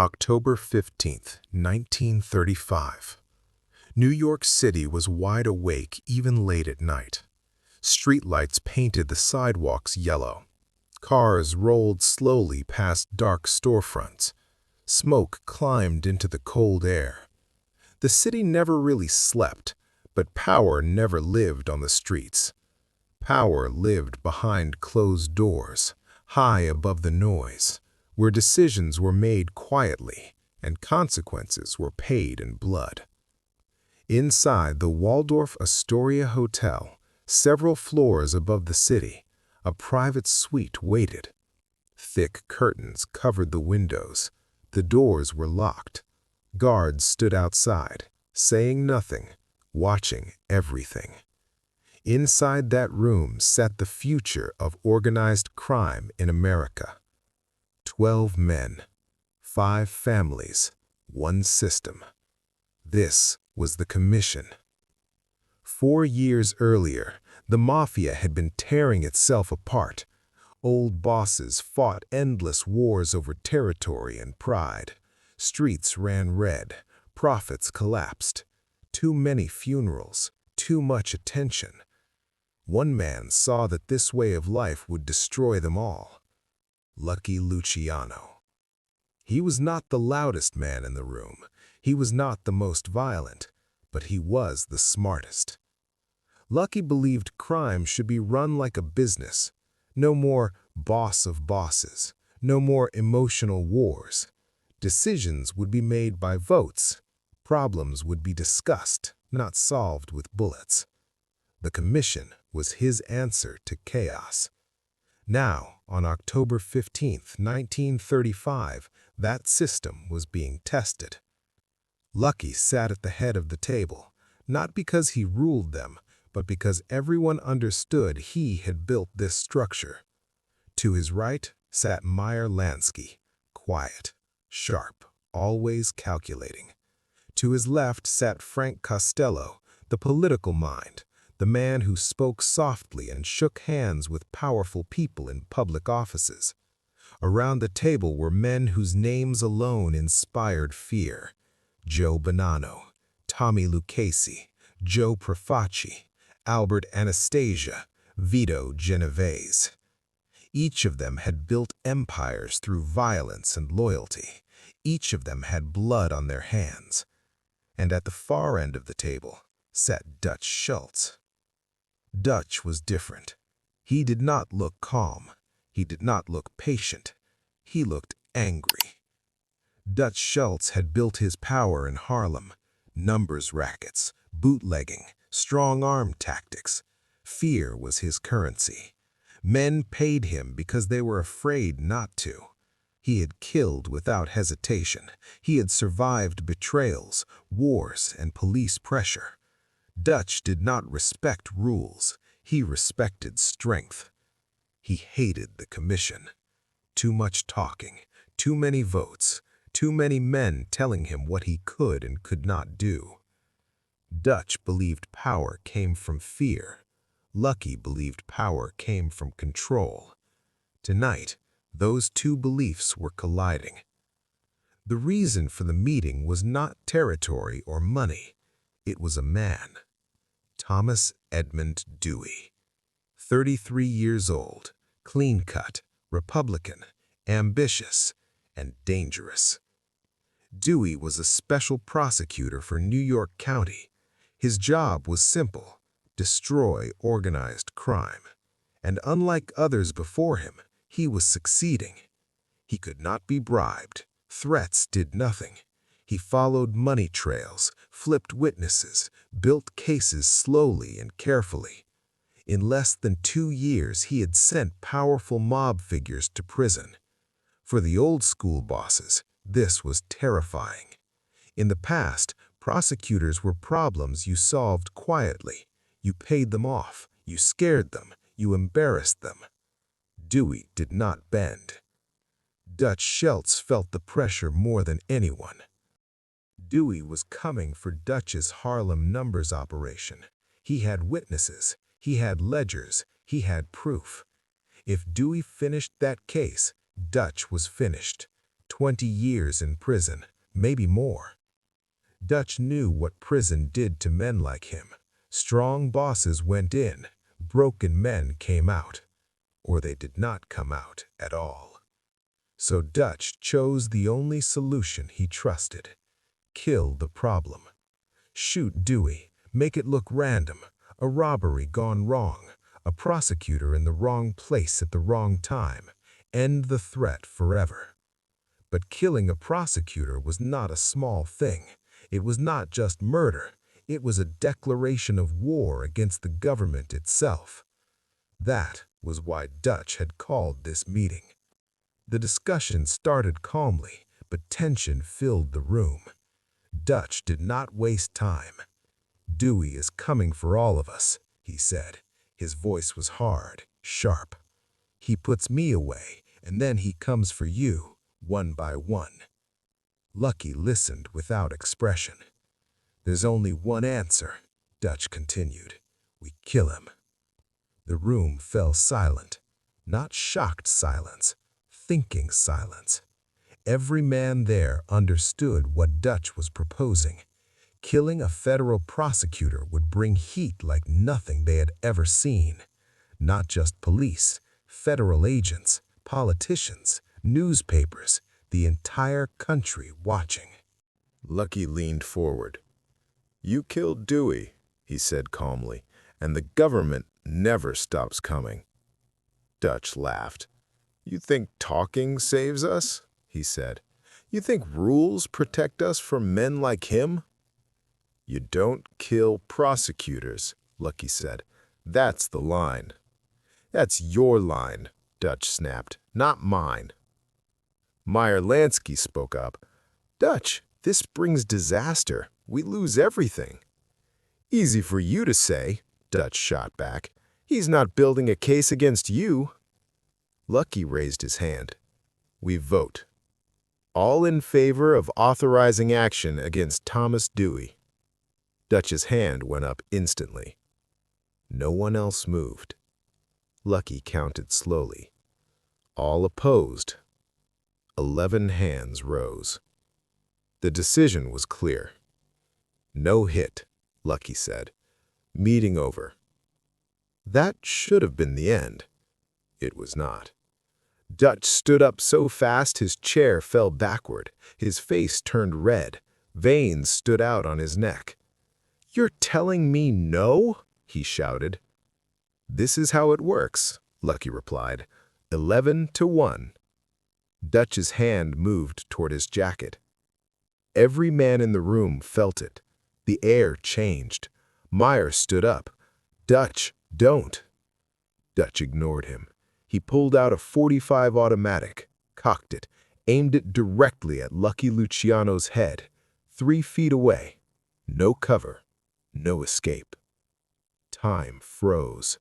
October 15th, 1935. New York City was wide awake even late at night. Streetlights painted the sidewalks yellow. Cars rolled slowly past dark storefronts. Smoke climbed into the cold air. The city never really slept, but power never lived on the streets. Power lived behind closed doors, high above the noise, where decisions were made quietly and consequences were paid in blood. Inside the Waldorf Astoria Hotel, several floors above the city, a private suite waited. Thick curtains covered the windows. The doors were locked. Guards stood outside, saying nothing, watching everything. Inside that room sat the future of organized crime in America. 12 men, 5 families, 1 system. This was the Commission. 4 years earlier, the Mafia had been tearing itself apart. Old bosses fought endless wars over territory and pride. Streets ran red, profits collapsed. Too many funerals, too much attention. One man saw that this way of life would destroy them all. Lucky Luciano. He was not the loudest man in the room. He was not the most violent, but he was the smartest. Lucky believed crime should be run like a business. No more boss of bosses. No more emotional wars. Decisions would be made by votes. Problems would be discussed, not solved with bullets. The Commission was his answer to chaos. Now, on October 15, 1935, that system was being tested. Lucky sat at the head of the table, not because he ruled them, but because everyone understood he had built this structure. To his right sat Meyer Lansky, quiet, sharp, always calculating. To his left sat Frank Costello, the political mind, the man who spoke softly and shook hands with powerful people in public offices. Around the table were men whose names alone inspired fear: Joe Bonanno, Tommy Lucchese, Joe Profaci, Albert Anastasia, Vito Genovese. Each of them had built empires through violence and loyalty. Each of them had blood on their hands. And at the far end of the table sat Dutch Schultz. Dutch was different. He did not look calm. He did not look patient. He looked angry. Dutch Schultz had built his power in Harlem: numbers rackets, bootlegging, strong-arm tactics. Fear was his currency. Men paid him because they were afraid not to. He had killed without hesitation. He had survived betrayals, wars, and police pressure. Dutch did not respect rules. He respected strength. He hated the Commission. Too much talking, too many votes, too many men telling him what he could and could not do. Dutch believed power came from fear. Lucky believed power came from control. Tonight, those two beliefs were colliding. The reason for the meeting was not territory or money. It was a man. Thomas Edmund Dewey. 33 years old, clean-cut, Republican, ambitious, and dangerous. Dewey was a special prosecutor for New York County. His job was simple: destroy organized crime. And unlike others before him, he was succeeding. He could not be bribed. Threats did nothing. He followed money trails, flipped witnesses, built cases slowly and carefully. In less than 2 years, he had sent powerful mob figures to prison. For the old-school bosses, this was terrifying. In the past, prosecutors were problems you solved quietly. You paid them off, you scared them, you embarrassed them. Dewey did not bend. Dutch Schultz felt the pressure more than anyone. Dewey was coming for Dutch's Harlem numbers operation. He had witnesses, he had ledgers, he had proof. If Dewey finished that case, Dutch was finished. 20 years in prison, maybe more. Dutch knew what prison did to men like him. Strong bosses went in, broken men came out, or they did not come out at all. So Dutch chose the only solution he trusted: kill the problem. Shoot Dewey, make it look random, a robbery gone wrong, a prosecutor in the wrong place at the wrong time, end the threat forever. But killing a prosecutor was not a small thing. It was not just murder, it was a declaration of war against the government itself. That was why Dutch had called this meeting. The discussion started calmly, but tension filled the room. Dutch did not waste time. "Dewey is coming for all of us," he said. His voice was hard, sharp. "He puts me away, and then he comes for you, one by one." Lucky listened without expression. "There's only one answer," Dutch continued. "We kill him." The room fell silent. Not shocked silence, thinking silence. Every man there understood what Dutch was proposing. Killing a federal prosecutor would bring heat like nothing they had ever seen. Not just police, federal agents, politicians, newspapers, the entire country watching. Lucky leaned forward. "You killed Dewey," he said calmly, "and the government never stops coming." Dutch laughed. "You think talking saves us?" he said. "You think rules protect us from men like him?" "You don't kill prosecutors," Lucky said. "That's the line." "That's your line," Dutch snapped, "not mine." Meyer Lansky spoke up. "Dutch, this brings disaster. We lose everything." "Easy for you to say," Dutch shot back. "He's not building a case against you." Lucky raised his hand. "We vote. All in favor of authorizing action against Thomas Dewey." Dutch's hand went up instantly. No one else moved. Lucky counted slowly. All opposed. 11 hands rose. The decision was clear. "No hit," Lucky said. "Meeting over." That should have been the end. It was not. Dutch stood up so fast his chair fell backward. His face turned red. Veins stood out on his neck. "You're telling me no?" he shouted. "This is how it works," Lucky replied. 11-1. Dutch's hand moved toward his jacket. Every man in the room felt it. The air changed. Meyer stood up. "Dutch, don't." Dutch ignored him. He pulled out a .45 automatic, cocked it, aimed it directly at Lucky Luciano's head, 3 feet away. No cover, no escape. Time froze.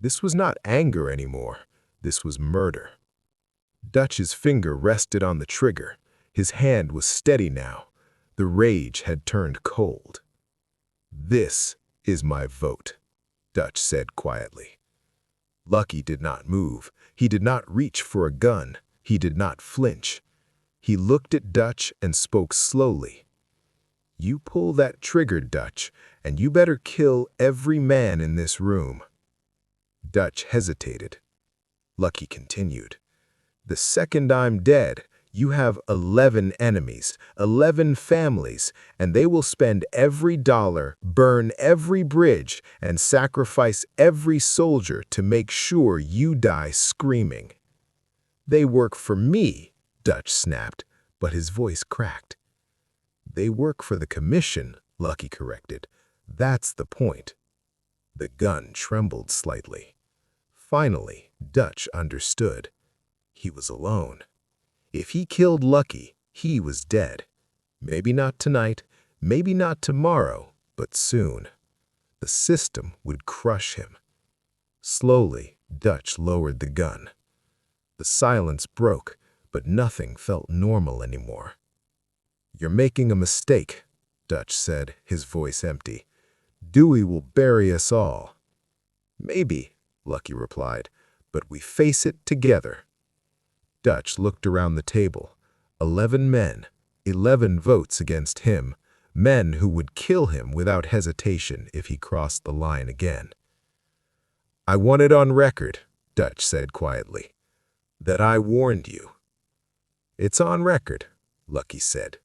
This was not anger anymore. This was murder. Dutch's finger rested on the trigger. His hand was steady now. The rage had turned cold. "This is my vote," Dutch said quietly. Lucky did not move. He did not reach for a gun. He did not flinch. He looked at Dutch and spoke slowly. "You pull that trigger, Dutch, and you better kill every man in this room." Dutch hesitated. Lucky continued. "The second I'm dead, you have 11 enemies, 11 families, and they will spend every dollar, burn every bridge, and sacrifice every soldier to make sure you die screaming." "They work for me," Dutch snapped, but his voice cracked. "They work for the commission," Lucky corrected. "That's the point." The gun trembled slightly. Finally, Dutch understood. He was alone. If he killed Lucky, he was dead. Maybe not tonight, maybe not tomorrow, but soon. The system would crush him. Slowly, Dutch lowered the gun. The silence broke, but nothing felt normal anymore. "You're making a mistake," Dutch said, his voice empty. "Dewey will bury us all." "Maybe," Lucky replied, "but we face it together." Dutch looked around the table. 11 men, 11 votes against him, men who would kill him without hesitation if he crossed the line again. "I want it on record," Dutch said quietly, "that I warned you." "It's on record," Lucky said.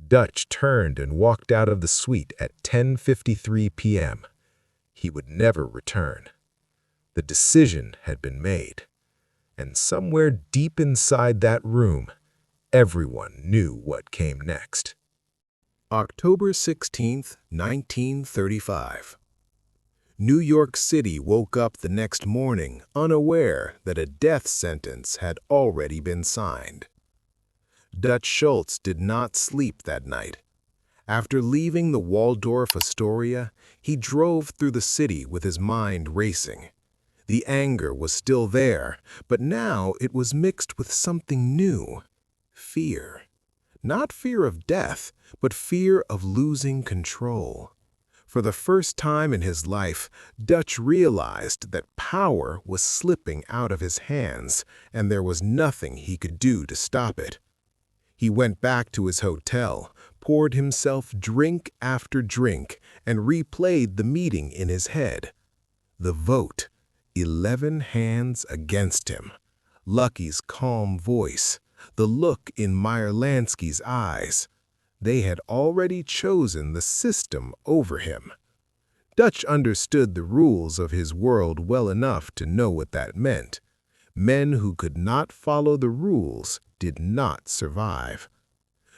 Dutch turned and walked out of the suite at 10:53 p.m. He would never return. The decision had been made, and somewhere deep inside that room, everyone knew what came next. October 16th, 1935. New York City woke up the next morning unaware that a death sentence had already been signed. Dutch Schultz did not sleep that night. After leaving the Waldorf Astoria, he drove through the city with his mind racing. The anger was still there, but now it was mixed with something new: fear. Not fear of death, but fear of losing control. For the first time in his life, Dutch realized that power was slipping out of his hands, and there was nothing he could do to stop it. He went back to his hotel, poured himself drink after drink, and replayed the meeting in his head. The vote, 11 hands against him. Lucky's calm voice, the look in Meyer Lansky's eyes. They had already chosen the system over him. Dutch understood the rules of his world well enough to know what that meant. Men who could not follow the rules did not survive.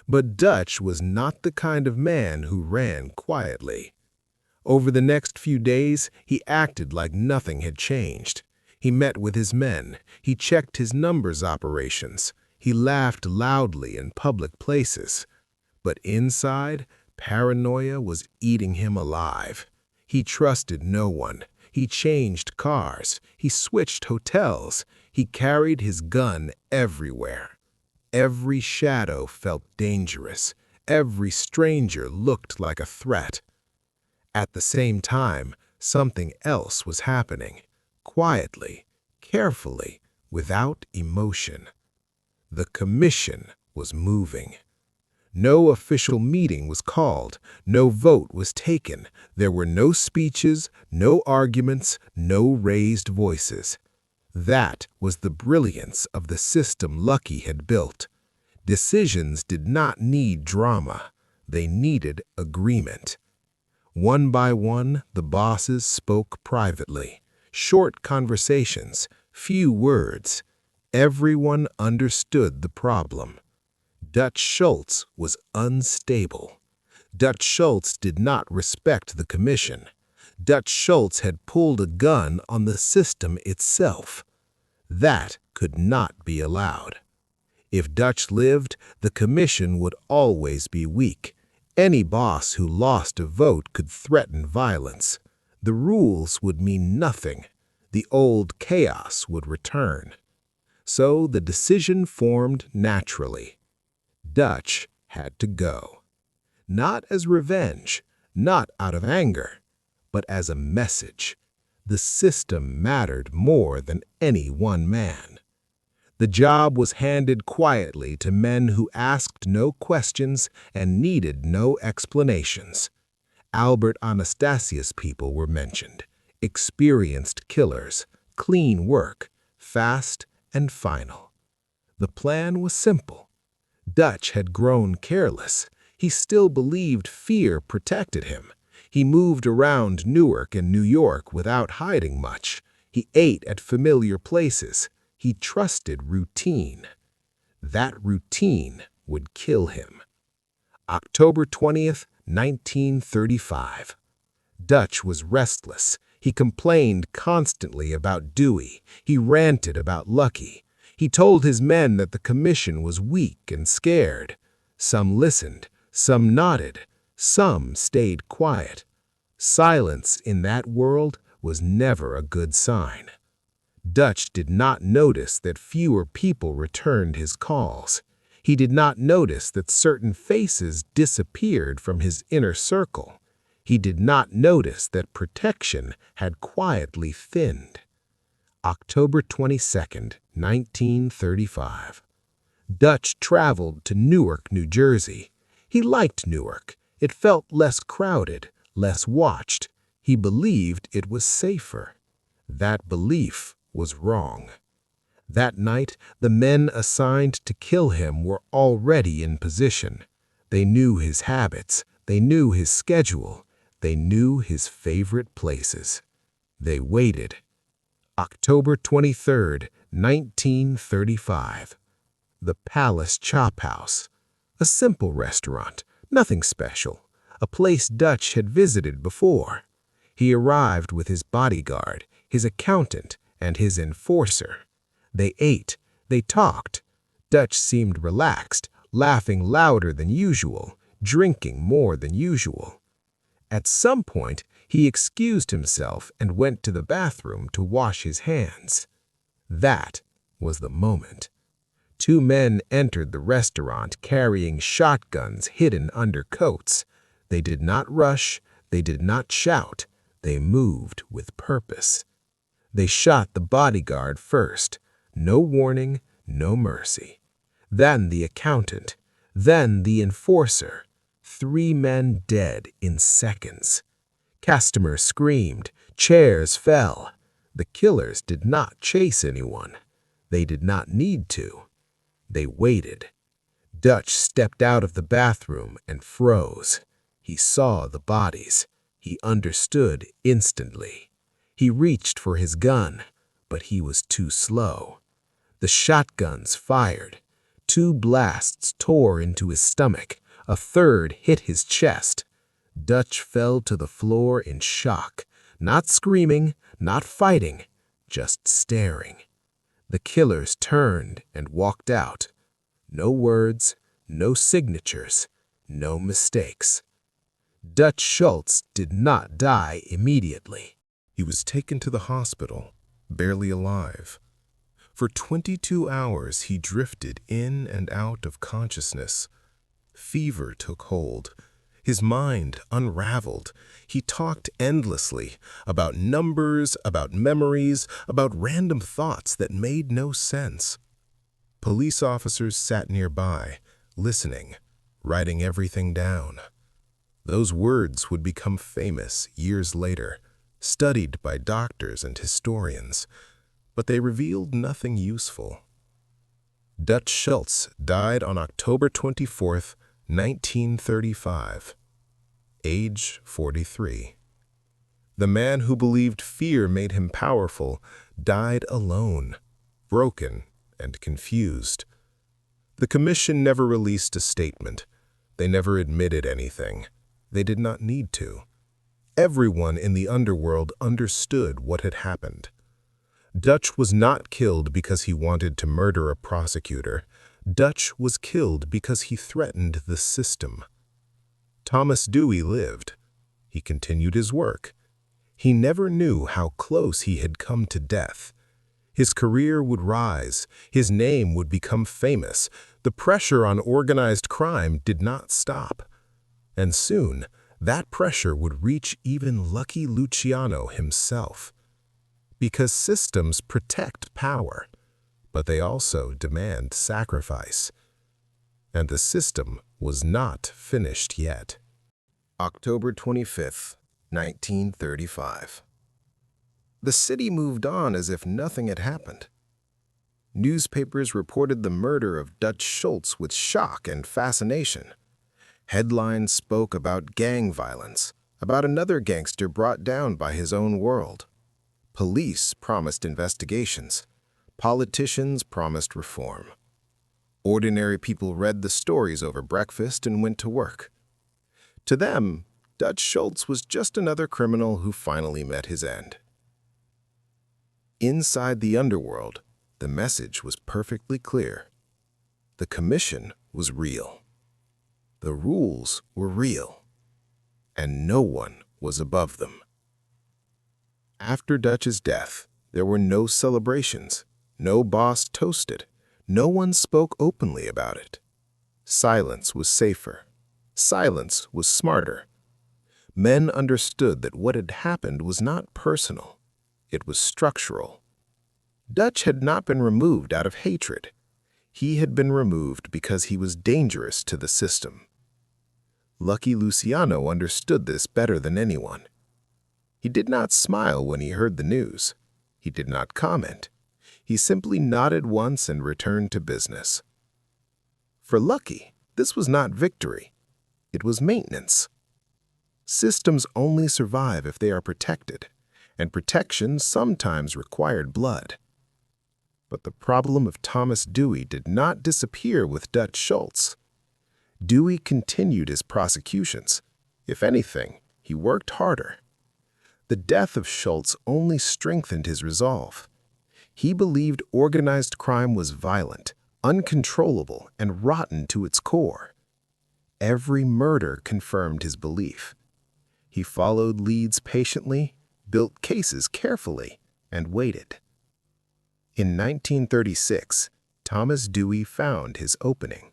But Dutch was not the kind of man who ran quietly. Over the next few days, he acted like nothing had changed. He met with his men. He checked his numbers operations. He laughed loudly in public places. But inside, paranoia was eating him alive. He trusted no one. He changed cars. He switched hotels. He carried his gun everywhere. Every shadow felt dangerous. Every stranger looked like a threat. At the same time, something else was happening, quietly, carefully, without emotion. The commission was moving. No official meeting was called, no vote was taken, there were no speeches, no arguments, no raised voices. That was the brilliance of the system Lucky had built. Decisions did not need drama, they needed agreement. One by one, the bosses spoke privately. Short conversations, few words. Everyone understood the problem. Dutch Schultz was unstable. Dutch Schultz did not respect the commission. Dutch Schultz had pulled a gun on the system itself. That could not be allowed. If Dutch lived, the commission would always be weak. Any boss who lost a vote could threaten violence. The rules would mean nothing. The old chaos would return. So the decision formed naturally. Dutch had to go. Not as revenge, not out of anger, but as a message. The system mattered more than any one man. The job was handed quietly to men who asked no questions and needed no explanations. Albert Anastasius people were mentioned. Experienced killers, clean work, fast and final. The plan was simple. Dutch had grown careless. He still believed fear protected him. He moved around Newark and New York without hiding much. He ate at familiar places. He trusted routine. That routine would kill him. October 20th, 1935. Dutch was restless. He complained constantly about Dewey. He ranted about Lucky. He told his men that the commission was weak and scared. Some listened, some nodded, some stayed quiet. Silence in that world was never a good sign. Dutch did not notice that fewer people returned his calls. He did not notice that certain faces disappeared from his inner circle. He did not notice that protection had quietly thinned. October 22nd, 1935. Dutch traveled to Newark, New Jersey. He liked Newark. It felt less crowded, less watched. He believed it was safer. That belief was wrong. That night, the men assigned to kill him were already in position. They knew his habits. They knew his schedule. They knew his favorite places. They waited. October 23rd, 1935. The Palace Chop House. A simple restaurant, nothing special. A place Dutch had visited before. He arrived with his bodyguard, his accountant, and his enforcer. They ate. They talked. Dutch seemed relaxed, laughing louder than usual, drinking more than usual. At some point, he excused himself and went to the bathroom to wash his hands. That was the moment. Two men entered the restaurant carrying shotguns hidden under coats. They did not rush. They did not shout. They moved with purpose. They shot the bodyguard first. No warning, no mercy. Then the accountant. Then the enforcer. 3 men dead in seconds. Customers screamed. Chairs fell. The killers did not chase anyone. They did not need to. They waited. Dutch stepped out of the bathroom and froze. He saw the bodies. He understood instantly. He reached for his gun, but he was too slow. The shotguns fired. 2 blasts tore into his stomach. A third hit his chest. Dutch fell to the floor in shock, not screaming, not fighting, just staring. The killers turned and walked out. No words, no signatures, no mistakes. Dutch Schultz did not die immediately. He was taken to the hospital, barely alive. For 22 hours he drifted in and out of consciousness. Fever took hold. His mind unraveled. He talked endlessly about numbers, about memories, about random thoughts that made no sense. Police officers sat nearby, listening, writing everything down. Those words would become famous years later, studied by doctors and historians, but they revealed nothing useful. Dutch Schultz died on October 24th, 1935, age 43. The man who believed fear made him powerful died alone, broken and confused. The commission never released a statement. They never admitted anything. They did not need to. Everyone in the underworld understood what had happened. Dutch was not killed because he wanted to murder a prosecutor. Dutch was killed because he threatened the system. Thomas Dewey lived. He continued his work. He never knew how close he had come to death. His career would rise. His name would become famous. The pressure on organized crime did not stop. And soon, that pressure would reach even Lucky Luciano himself. Because systems protect power, but they also demand sacrifice. And the system was not finished yet. October 25th, 1935. The city moved on as if nothing had happened. Newspapers reported the murder of Dutch Schultz with shock and fascination. Headlines spoke about gang violence, about another gangster brought down by his own world. Police promised investigations. Politicians promised reform. Ordinary people read the stories over breakfast and went to work. To them, Dutch Schultz was just another criminal who finally met his end. Inside the underworld, the message was perfectly clear. The commission was real. The rules were real. And no one was above them. After Dutch's death, there were no celebrations. No boss toasted. No one spoke openly about it. Silence was safer. Silence was smarter. Men understood that what had happened was not personal. It was structural. Dutch had not been removed out of hatred. He had been removed because he was dangerous to the system. Lucky Luciano understood this better than anyone. He did not smile when he heard the news. He did not comment. He simply nodded once and returned to business. For Lucky, this was not victory. It was maintenance. Systems only survive if they are protected, and protection sometimes required blood. But the problem of Thomas Dewey did not disappear with Dutch Schultz. Dewey continued his prosecutions. If anything, he worked harder. The death of Schultz only strengthened his resolve. He believed organized crime was violent, uncontrollable, and rotten to its core. Every murder confirmed his belief. He followed leads patiently, built cases carefully, and waited. In 1936, Thomas Dewey found his opening.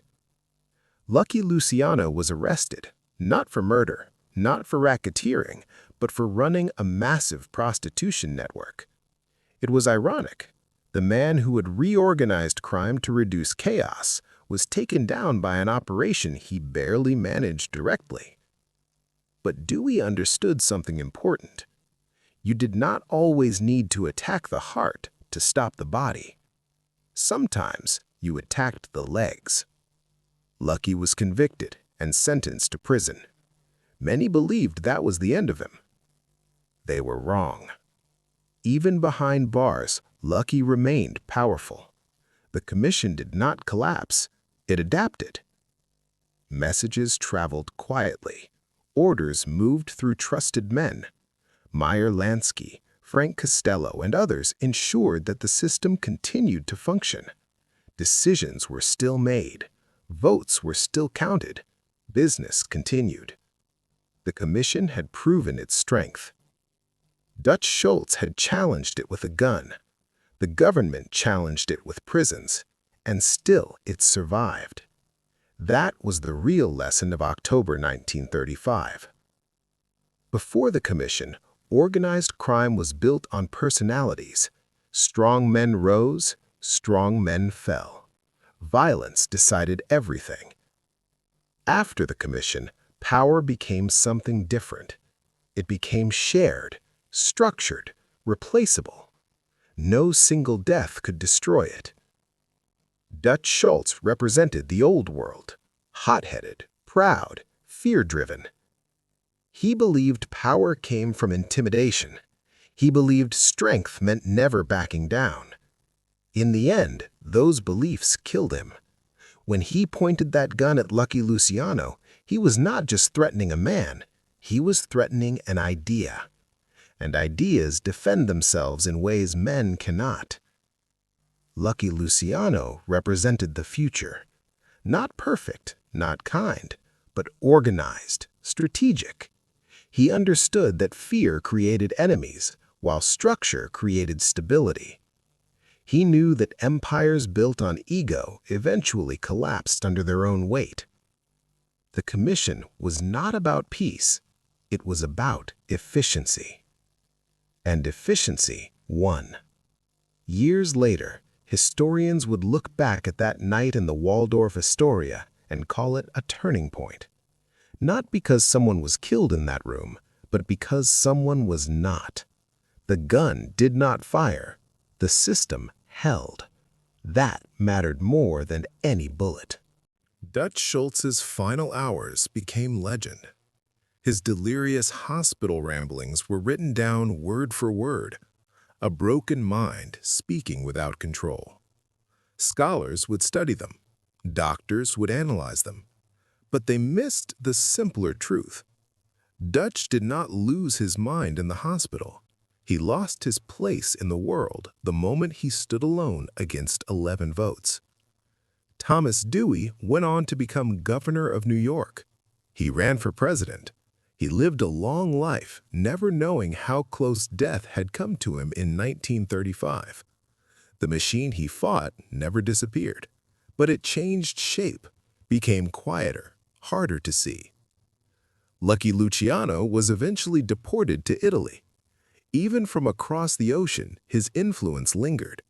Lucky Luciano was arrested, not for murder, not for racketeering, but for running a massive prostitution network. It was ironic. The man who had reorganized crime to reduce chaos was taken down by an operation he barely managed directly. But Dewey understood something important. You did not always need to attack the heart to stop the body. Sometimes you attacked the legs. Lucky was convicted and sentenced to prison. Many believed that was the end of him. They were wrong. Even behind bars, Lucky remained powerful. The commission did not collapse. It adapted. Messages traveled quietly. Orders moved through trusted men. Meyer Lansky, Frank Costello, and others ensured that the system continued to function. Decisions were still made. Votes were still counted. Business continued. The commission had proven its strength. Dutch Schultz had challenged it with a gun. The government challenged it with prisons, and still it survived. That was the real lesson of October 1935. Before the commission, organized crime was built on personalities. Strong men rose, strong men fell. Violence decided everything. After the commission, power became something different. It became shared, structured, replaceable. No single death could destroy it. Dutch Schultz represented the old world, hot-headed, proud, fear-driven. He believed power came from intimidation. He believed strength meant never backing down. In the end, those beliefs killed him. When he pointed that gun at Lucky Luciano, he was not just threatening a man, he was threatening an idea. And ideas defend themselves in ways men cannot. Lucky Luciano represented the future. Not perfect, not kind, but organized, strategic. He understood that fear created enemies, while structure created stability. He knew that empires built on ego eventually collapsed under their own weight. The commission was not about peace. It was about efficiency. And efficiency won. Years later, historians would look back at that night in the Waldorf Astoria and call it a turning point. Not because someone was killed in that room, but because someone was not. The gun did not fire. The system held. That mattered more than any bullet. Dutch Schultz's final hours became legend. His delirious hospital ramblings were written down word for word, a broken mind speaking without control. Scholars would study them. Doctors would analyze them. But they missed the simpler truth. Dutch did not lose his mind in the hospital. He lost his place in the world the moment he stood alone against 11 votes. Thomas Dewey went on to become governor of New York. He ran for president. He lived a long life, never knowing how close death had come to him in 1935. The machine he fought never disappeared, but it changed shape, became quieter, harder to see. Lucky Luciano was eventually deported to Italy. Even from across the ocean, his influence lingered.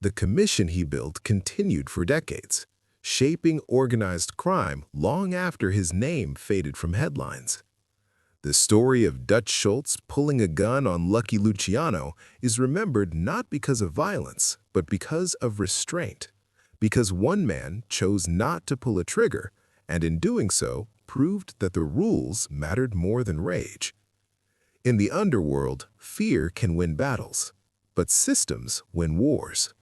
The commission he built continued for decades, shaping organized crime long after his name faded from headlines. The story of Dutch Schultz pulling a gun on Lucky Luciano is remembered not because of violence, but because of restraint. Because one man chose not to pull a trigger, and in doing so, proved that the rules mattered more than rage. In the underworld, fear can win battles, but systems win wars.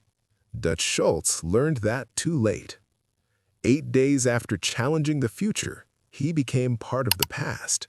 Dutch Schultz learned that too late. 8 days after challenging the future, he became part of the past.